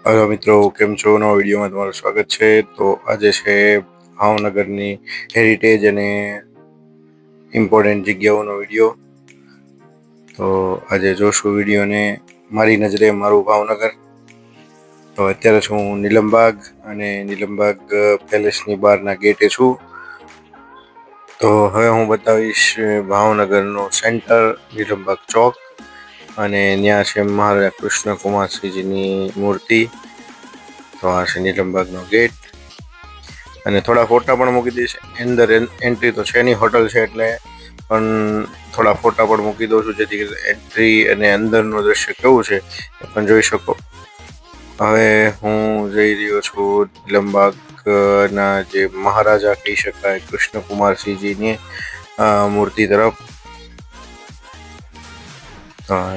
Hello मित्रों, केम छो? नवा विडियो में તમારું સ્વાગત છે। તો આજે છે ભાવનગરની હેરિટેજ અને ઇમ્પોર્ટન્ટ જગ્યાઓનો વિડિયો। તો આજે જોશું વિડિયોને મારી નજરે મારું ભાવનગર। તો અત્યારે છું નીલમબાગ અને નીલમબાગ પેલેસની બહારના ગેટે છું। તો હવે હું બતાવીશ ભાવનગરનો સેન્ટર નીલમબાગ ચોક અને ત્યાં છે મહારાજા કૃષ્ણકુમારસિંહજીની મૂર્તિ। તો આ છે નીલમબાગનો ગેટ અને થોડા ફોટા પણ મૂકી દઈશ। અંદર એન્ટ્રી તો છે નહીં, હોટલ છે એટલે, પણ થોડા ફોટા પણ મૂકી દઉં છું જેથી એન્ટ્રી અને અંદરનું દ્રશ્ય કેવું છે એ પણ જોઈ શકો। હવે હું જઈ રહ્યો છું નીલમબાગના જે મહારાજા કહી શકાય કૃષ્ણકુમારસિંહજીની મૂર્તિ તરફ।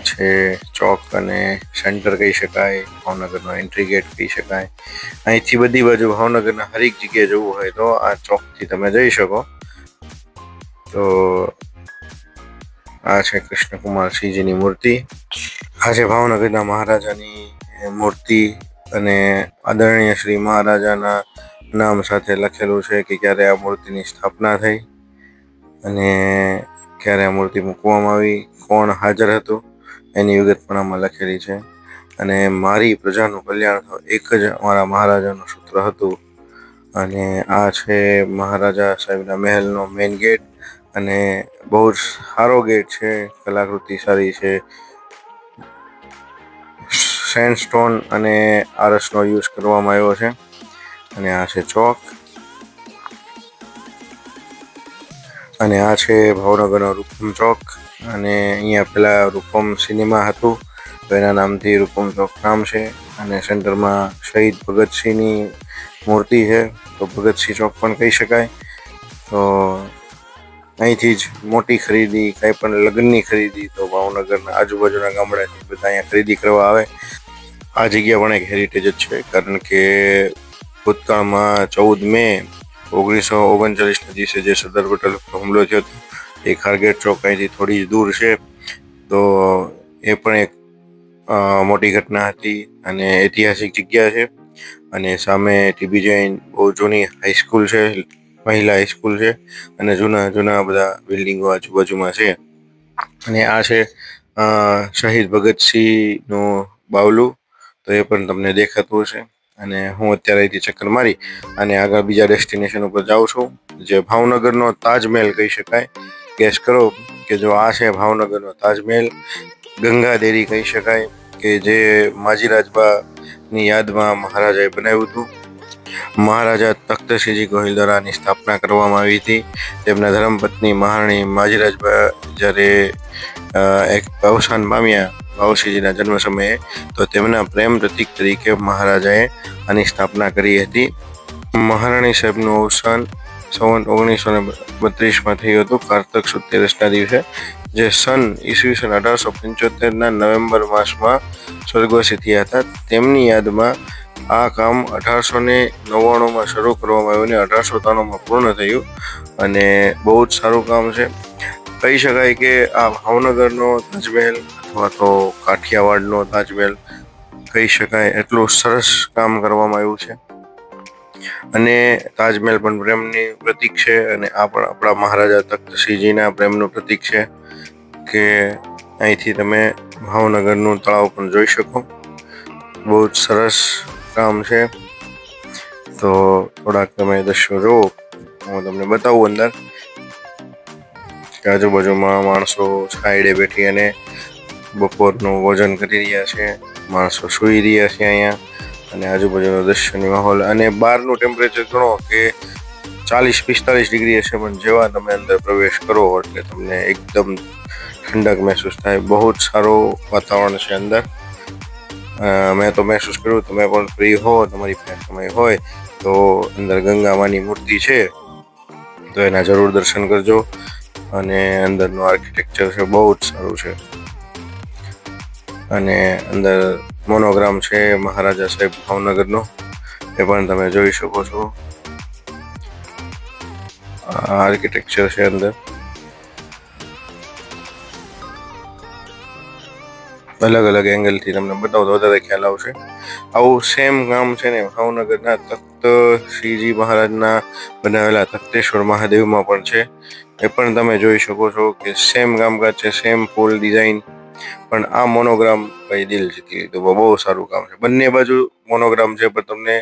છે ચોક અને સેન્ટર કહી શકાય, ભાવનગરનો એન્ટ્રી ગેટ કહી શકાય। અહીંથી બધી બાજુ ભાવનગરના હરેક જગ્યાએ જવું હોય તો આ ચોકથી તમે જઈ શકો। તો આ છે કૃષ્ણકુમારસિંહજીની મૂર્તિ। આ છે ભાવનગરના મહારાજાની મૂર્તિ અને આદરણીય શ્રી મહારાજાના નામ સાથે લખેલું છે કે ક્યારે આ મૂર્તિની સ્થાપના થઈ અને ક્યારે આ મૂર્તિ મૂકવામાં આવી, કોણ હાજર હતું એની વિગત પણ આમાં લખેલી છે। અને મારી પ્રજાનું કલ્યાણ તો એક જ અમારા મહારાજાનું સૂત્ર હતું। અને આ છે મહારાજા સાહેબના મહેલનો મેઇન ગેટ અને બહુ જ સારો ગેટ છે, કલાકૃતિ સારી છે। સેન્ડસ્ટોન અને આરસનો યુઝ કરવામાં આવ્યો છે। અને આ છે ચોક અને આ છે ભાવનગરનો રૂપમ ચોક અને અહીંયા પહેલાં રૂપમ સિનેમા હતું તો એના નામથી રૂપમ ચોક નામ છે। અને સેન્ટરમાં શહીદ ભગતસિંહની મૂર્તિ છે તો ભગતસિંહ ચોક પણ કહી શકાય। તો અહીંથી જ મોટી ખરીદી, કાંઈ પણ લગ્નની ખરીદી તો ભાવનગરના આજુબાજુના ગામડાથી બધા અહીંયા ખરીદી કરવા આવે। આ જગ્યા પણ એક હેરિટેજ જ છે, કારણ કે ભૂતકાળમાં 14 મે 1939ના દિવસે જે સરદાર પટેલ ઉપર હુમલો થયો હતો એ ખારગેટ ચોક અહીંથી થોડી જ દૂર છે। તો એ પણ એક મોટી ઘટના હતી અને ઐતિહાસિક જગ્યા છે। અને સામે ટીબી જૈન બહુ જૂની હાઈસ્કૂલ છે, મહિલા હાઈસ્કૂલ છે અને જૂના બધા બિલ્ડિંગો આજુબાજુમાં છે। અને આ છે શહીદ ભગતસિંહનું બાવલું, તો એ પણ તમને દેખાતું હશે। અને હું અત્યારે અહીંથી ચક્કર મારી અને આગળ બીજા ડેસ્ટિનેશન ઉપર જાઉં છું, જે ભાવનગરનો તાજમહેલ કહી શકાય। ગેસ કરો કે જો આ છે ભાવનગરનો તાજમહેલ, ગંગા દેરી કહી શકાય કે જે માજીરાજબાની યાદમાં મહારાજાએ બનાવ્યું હતું। મહારાજા તખ્તસિંહજી ગોહિલ દ્વારા આની સ્થાપના કરવામાં આવી હતી। તેમના ધર્મપત્ની મહારાણી માજીરાજબા જ્યારે એક અવસાન પામ્યા ભાવસિંહજીના જન્મ સમયે, તો તેમના પ્રેમ પ્રતીક તરીકે મહારાજાએ આની સ્થાપના કરી હતી। મહારાણી સાહેબનું અવસાન સંવત 1932માં થયું હતું કારતક સુદ તેરસના દિવસે, જે ઈસવીસન 1875ના નવેમ્બર માસમાં સ્વર્ગવાસી થયા હતા। તેમની યાદમાં આ કામ 1899માં શરૂ કરવામાં આવ્યું અને 1893માં પૂર્ણ થયું અને બહુ જ સારું કામ છે। કહી શકાય કે આ ભાવનગરનો તાજમહેલ અથવા તો કાઠિયાવાડનો તાજમહેલ કહી શકાય, એટલું સરસ કામ કરવામાં આવ્યું છે। અને તાજમહેલ પણ પ્રેમની પ્રતીક છે અને આ પણ આપણા મહારાજા તખ્તસિંહજીના પ્રેમનું પ્રતીક છે કે અહીંથી તમે ભાવનગરનું તળાવ પણ જોઈ શકો। બહુ જ સરસ કામ છે। તો થોડાક તમે દ્રશ્યો જુઓ, હું તમને બતાવું અંદર કે આજુબાજુમાં માણસો સાઈડે બેઠી અને બપોરનું ભોજન કરી રહ્યા છે, માણસો સૂઈ રહ્યા છે અહીંયા। અને આજુબાજુનો દ્રશ્યની માહોલ અને બહારનું ટેમ્પરેચર ગણો કે 40-45 ડિગ્રી હશે, પણ જેવા તમે અંદર પ્રવેશ કરો એટલે તમને એકદમ ઠંડક મહેસૂસ થાય। બહુ જ સારું વાતાવરણ છે અંદર। મેં તો મહેસૂસ કર્યું, તમે પણ ફ્રી હો, તમારી પાસે સમય હોય તો અંદર ગંગા માની મૂર્તિ છે તો એના જરૂર દર્શન કરજો। અને અંદરનું આર્કિટેક્ચર છે બહુ જ સારું છે અને અંદર મોનોગ્રામ છે મહારાજા સાહેબ ભાવનગરનો, એ પણ તમે જોઈ શકો છો। આર્કિટેક્ચર છે અંદર। અલગ અલગ એંગલથી તમને બતાવો તો વધારે ખ્યાલ આવશે. આવું સેમ કામ છે ને ભાવનગરના તખ્ત શ્રીજી મહારાજના બનાવેલા તખ્તેશ્વર મહાદેવમાં પણ છે. એ પણ તમે જોઈ શકો છો કે સેમ કામકાજ છે, સેમ ફૂલ ડિઝાઇન, પણ આ મોનોગ્રામ ભાઈ દિલ જીતી લીધું. બહુ સારું કામ છે. બંને બાજુ મોનોગ્રામ છે પણ તમને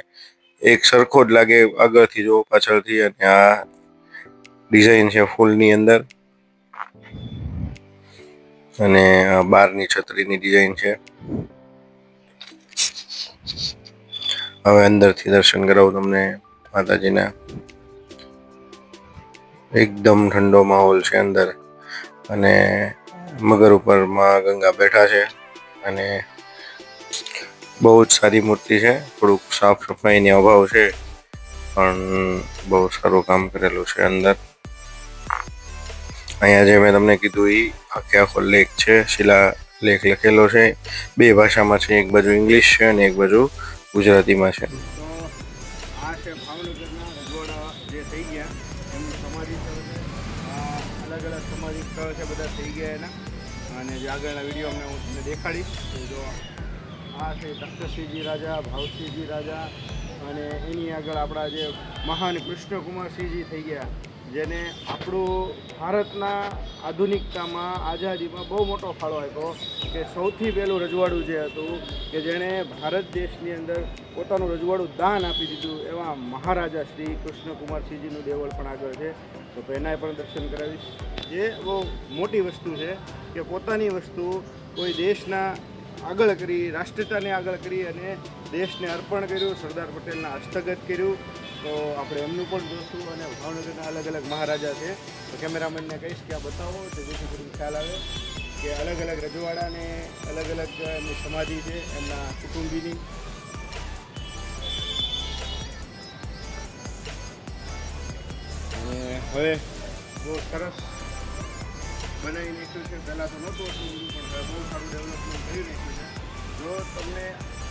એક સરખો જ લાગે આગળથી જો પાછળથી. અને આ ડિઝાઇન છે ફૂલની અંદર, અને બારની છત્રીની ડિઝાઇન છે. હવે અંદરથી દર્શન કરાવું તમને માતાજીના. એકદમ ઠંડો માહોલ છે અંદર, અને મગર ઉપર માં ગંગા બેઠા છે. અને બહુ જ સારી મૂર્તિ છે. થોડુંક સાફ સફાઈની અભાવ છે, પણ બહુ સારું કામ કરેલું છે અંદર. અહીંયા જે મેં તમને કીધું એ આખે આખો લેખ છે, શિલા લેખ લખેલો છે. બે ભાષામાં છે, એક બાજુ ઇંગ્લિશ છે અને એક બાજુ ગુજરાતીમાં છે. તો આ છે ભાવનગરના રજવાડા જે થઈ ગયા એમની સમાધિ સ્થળ છે. અલગ અલગ સમાધિ સ્થળ છે, બધા થઈ ગયા એના. અને જે આગળના વિડીયોમાં હું તમને દેખાડીશ. જો આ છે તખ્તશ્રીજી રાજા, ભાવસિંહજી રાજા, અને એની આગળ આપણા જે મહાન કૃષ્ણકુમારસિંહજી થઈ ગયા, જેને આપણું ભારતના આધુનિકતામાં, આઝાદીમાં બહુ મોટો ફાળો આપ્યો. કે સૌથી પહેલું રજવાડું જે હતું કે જેણે ભારત દેશની અંદર પોતાનું રજવાડું દાન આપી દીધું, એવા મહારાજા શ્રી કૃષ્ણકુમારસિંહજીનું દેવળ પણ આગળ છે. તો એનાય પણ દર્શન કરાવીશ. જે બહુ મોટી વસ્તુ છે કે પોતાની વસ્તુ કોઈ દેશના આગળ કરી, રાષ્ટ્રતાને આગળ કરી અને દેશને અર્પણ કર્યું, સરદાર પટેલના હસ્તગત કર્યું. તો આપણે એમનું પણ જોશું. અને ભાવનગરના અલગ અલગ મહારાજા છે, તો કેમેરામેનને કહીશ કે આ બતાવો, તો જેથી કરીને ખ્યાલ આવે કે અલગ અલગ રજવાડાને અલગ અલગ એમની સમાધિ છે એમના કુટુંબીની. અને હવે બહુ સરસ બનાવી નાખ્યું છે. પહેલાં તો નહોતું એટલું બધું, પણ બહુ સારું ડેવલપમેન્ટ કરી નાખ્યું છે. જો તમને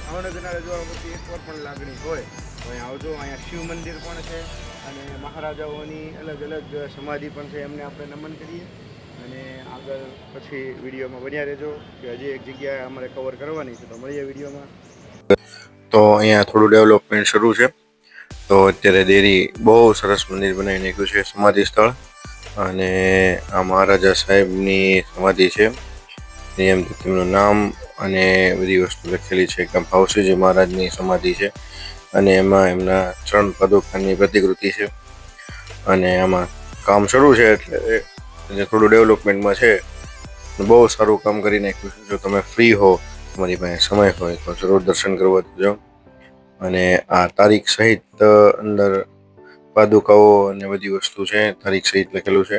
ભાવનગરના રજવાડા પરથી એકવાર પણ લાગણી હોય તો અહીંયા આવજો. અહીંયા શિવ મંદિર પણ છે, અને મહારાજાઓની અલગ અલગ સમાધિ પણ છે, એમને આપણે નમન કરીએ. અને આગળ પછી વિડીયોમાં બન્યા રહેજો, કે હજી એક જગ્યાએ અમારે કવર કરવાની છે, તો મળીએ વિડીયોમાં. તો અહીંયા થોડું ડેવલપમેન્ટ શરૂ છે. તો અત્યારે દેરી બહુ સરસ મંદિર બનાવી નાખ્યું છે, સમાધિ સ્થળ. અને આ મહારાજા સાહેબની સમાધિ છે. નિયમથી તેમનું નામ અને બધી વસ્તુ લખેલી છે. કે ભાવસિંહજી મહારાજની સમાધિ છે, અને એમાં એમના ચરણ પાદુકાની પ્રતિકૃતિ છે. અને આમાં કામ શરૂ છે, એટલે થોડું ડેવલપમેન્ટમાં છે. બહુ સારું કામ કરી નાખ્યું છે. જો તમે ફ્રી હો, તમારી પાસે સમય હોય, તો જરૂર દર્શન કરવા જજો. અને આ તારીખ સહિત અંદર પાદુકાઓ અને બધી વસ્તુ છે, તારીખ સહિત લખેલું છે.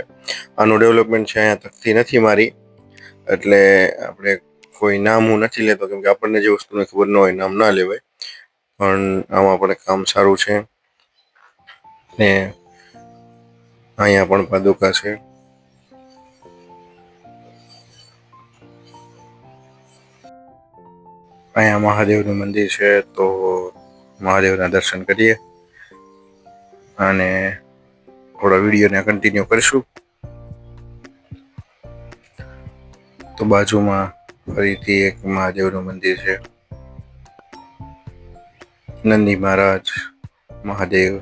આનું ડેવલપમેન્ટ છે અહીંયા તકથી નથી મારી, એટલે આપણે કોઈ નામ હું નથી લેતો, કેમ કે આપણને જે વસ્તુને ખબર ન હોય નામ ના લેવાય. પણ આમાં પણ કામ સારું છે. ને અહીંયા પણ પાદુકા છે. અહીંયા મહાદેવનું મંદિર છે, તો મહાદેવના દર્શન કરીએ અને થોડા વિડીયોને કન્ટિન્યુ કરીશું. તો બાજુમાં ફરીથી એક મહાદેવનું મંદિર છે. નંદી મહારાજ, મહાદેવ,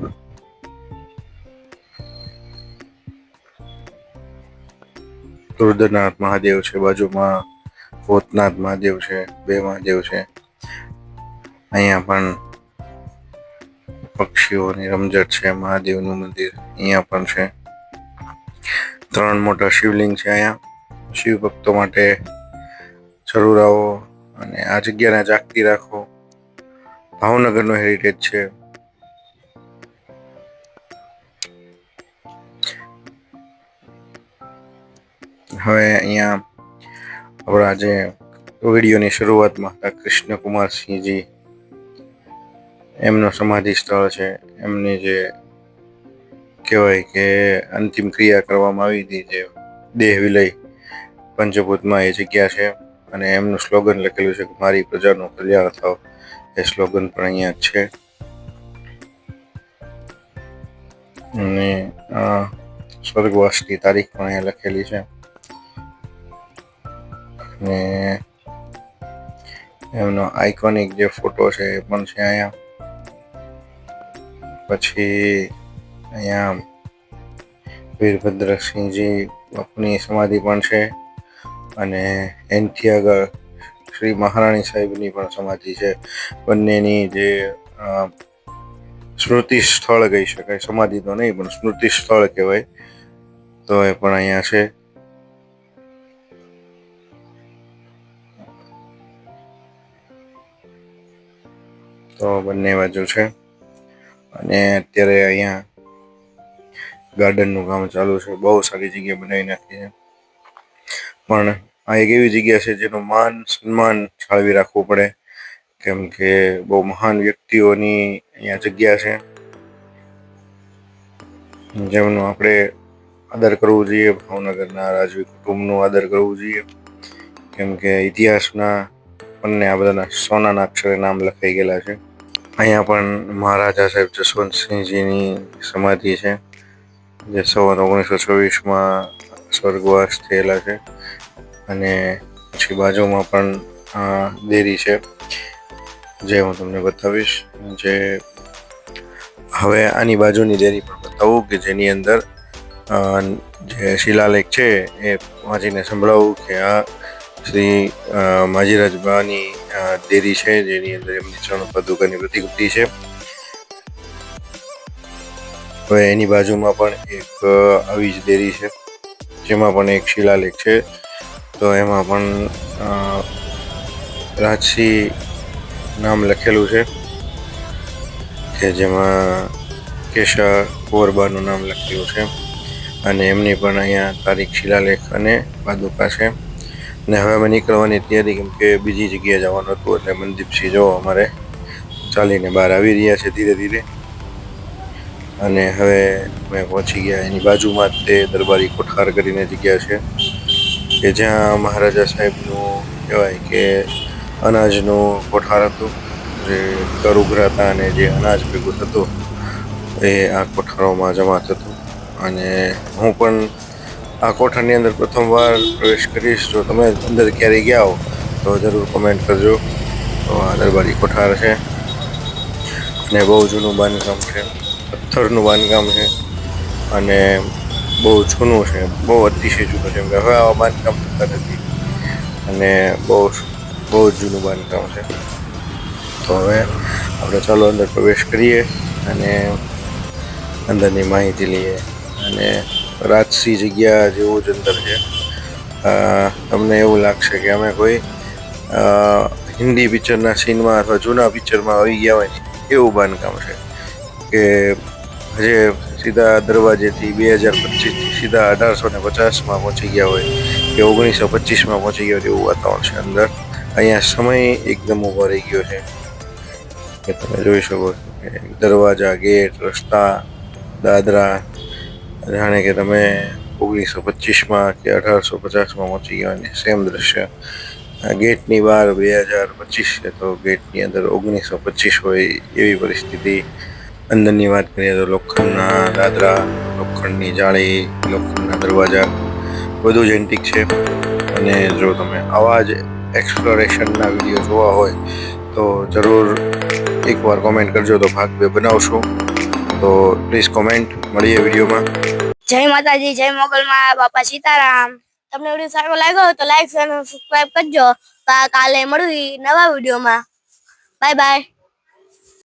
રુદ્રનાથ મહાદેવ છે. બાજુમાં ભૂતનાથ મહાદેવ છે. બે મહાદેવ છે. અહીંયા પણ પક્ષીઓની રમઝટ છે. મહાદેવનું મંદિર અહીંયા પણ છે. 3 મોટા શિવલિંગ છે અહીંયા. શિવ ભક્તો માટે જરૂર આવો અને આ જગ્યાને જાગતી રાખો. ભાવનગરનો હેરિટેજ છે. હવે અહીંયા આપણા જે વિડીયોની શરૂઆતમાં હતા કૃષ્ણકુમારસિંહજી, એમનો સમાધિ સ્થળ છે. એમની જે કહેવાય કે અંતિમ ક્રિયા કરવામાં આવી હતી, જે દેહ વિલય પંચભૂતમાં, એ જગ્યા છે. અને એમનું સ્લોગન લખેલું છે કે મારી પ્રજાનું કલ્યાણ થાવ. એ સ્લોગન પણ અહીંયા છે. અને સ્વર્ગવાસની તારીખ પણ અહીંયા લખેલી છે. અને એમનો આઇકોનિક જે ફોટો છે એ પણ છે અહીંયા. પછી અહીંયા વીરભદ્રસિંહજી બાપુની સમાધિ પણ છે અને એનથી આગળ શ્રી મહારાણી સાહેબની પણ સમાધિ છે. બંનેની જે સ્મૃતિ સ્થળ કહી શકાય, સમાધિ તો નહીં પણ સ્મૃતિ સ્થળ કહેવાય, તો એ પણ અહીંયા છે. તો બંને બાજુ છે અને અત્યારે અહીંયા ગાર્ડનનું કામ ચાલુ છે. બહુ સારી જગ્યા બનાવી નાખી છે, પણ આ એક એવી જગ્યા છે જેનું માન સન્માન જાળવી રાખવું પડે, કેમ કે બહુ મહાન વ્યક્તિઓની અહીંયા જગ્યા છે જેમનો આપણે આદર કરવો જોઈએ. ભાવનગરના રાજવી કુટુંબનું આદર કરવું જોઈએ, કેમ કે ઇતિહાસના પન્ને આ બધાના સોનાના અક્ષરે નામ લખાઈ ગયેલા છે. અહીંયા પણ મહારાજા સાહેબ જસવંતસિંહજીની સમાધિ છે, જે 1926માં સ્વર્ગવાસ થયેલા છે. અને પછી બાજુમાં પણ દેરી છે, જે હું તમને બતાવીશ. જે હવે આની બાજુની દેરી પણ બતાવું કે જેની અંદર જે શિલાલેખ છે એ વાંચીને સંભળાવું કે આ શ્રી માજીરાજ બાની દેરી છે, જેની અંદર એમની ચરણ પાદુકાની પ્રતિકૃતિ છે. હવે એની બાજુમાં પણ એક આવી જ દેરી છે, જેમાં પણ એક શિલાલેખ છે. તો એમાં પણ રાજસિંહ નામ લખેલું છે, કે જેમાં કેશા કુંવરબાનું નામ લખેલું છે અને એમની પણ અહીંયા તારીખ, શિલાલેખ અને પાદુકા છે. ને હવે અમે નીકળવાની તૈયારી, કેમ કે બીજી જગ્યાએ જવાનું હતું. એટલે મનદીપસિંહ જો અમારે ચાલીને બહાર આવી રહ્યા છે ધીરે ધીરે. અને હવે અમે પહોંચી ગયા એની બાજુમાં જ તે દરબારી કોઠાર કરીને જગ્યા છે, કે જ્યાં મહારાજા સાહેબનું કહેવાય કે અનાજનું કોઠાર હતું. જે કર ઉઘરાતા અને જે અનાજ ભેગું થતું એ આ કોઠારોમાં જમા થતું. અને હું પણ આ કોઠારની અંદર પ્રથમવાર પ્રવેશ કરીશ. જો તમે અંદર ક્યારેય ગયા હો તો જરૂર કોમેન્ટ કરજો. તો આ દરબારી કોઠાર છે અને બહુ જૂનું બાંધકામ છે, પથ્થરનું બાંધકામ છે અને બહુ જૂનું છે, બહુ અતિશય જૂનું છે. હવે આવા બાંધકામ થતા નથી અને બહુ જ જૂનું બાંધકામ છે. તો હવે આપણે ચાલો અંદર પ્રવેશ કરીએ અને અંદરની માહિતી લઈએ. અને રાજસી જગ્યા જેવું જ અંદર છે. તમને એવું લાગશે કે અમે કોઈ હિન્દી પિક્ચરના સીનમાં અથવા જૂના પિક્ચરમાં આવી ગયા હોય એવું બાંધકામ છે, કે જે સીધા દરવાજેથી 2025થી સીધા 1850માં પહોંચી ગયા હોય કે 1925માં પહોંચી ગયા હોય એવું વાતાવરણ છે અંદર. અહીંયા સમય એકદમ ઊભો રહી ગયો છે, કે તમે જોઈ શકો છો કે દરવાજા, ગેટ, રસ્તા, દાદરા, જાણે કે તમે 1925માં કે 1850માં પહોંચી ગયા હોય સેમ દ્રશ્ય. ગેટની બહાર 2025 છે તો ગેટની અંદર 1925 હોય એવી પરિસ્થિતિ. અંદરની વાત કરીએ તો લોખંડના દાદરા, લોખંડની જાળી, લોખંડના દરવાજા, બધું જ એન્ટિક છે. અને જો તમે આવા જ એક્સપ્લોરેશનના વિડીયો જોવા હોય તો જરૂર એકવાર કોમેન્ટ કરજો, તો ભાગ 2 બનાવશું. તો પ્લીઝ કોમેન્ટ. મળીએ વિડીયોમાં. જય માતાજી, જય મોગલમાં, બાપા સીતારામ. તમને વિડીયો સારો લાગ્યો હોય તો લાઈક અને સબસ્ક્રાઇબ કરજો. કાલે મળવી નવા વિડીયોમાં. Bye bye.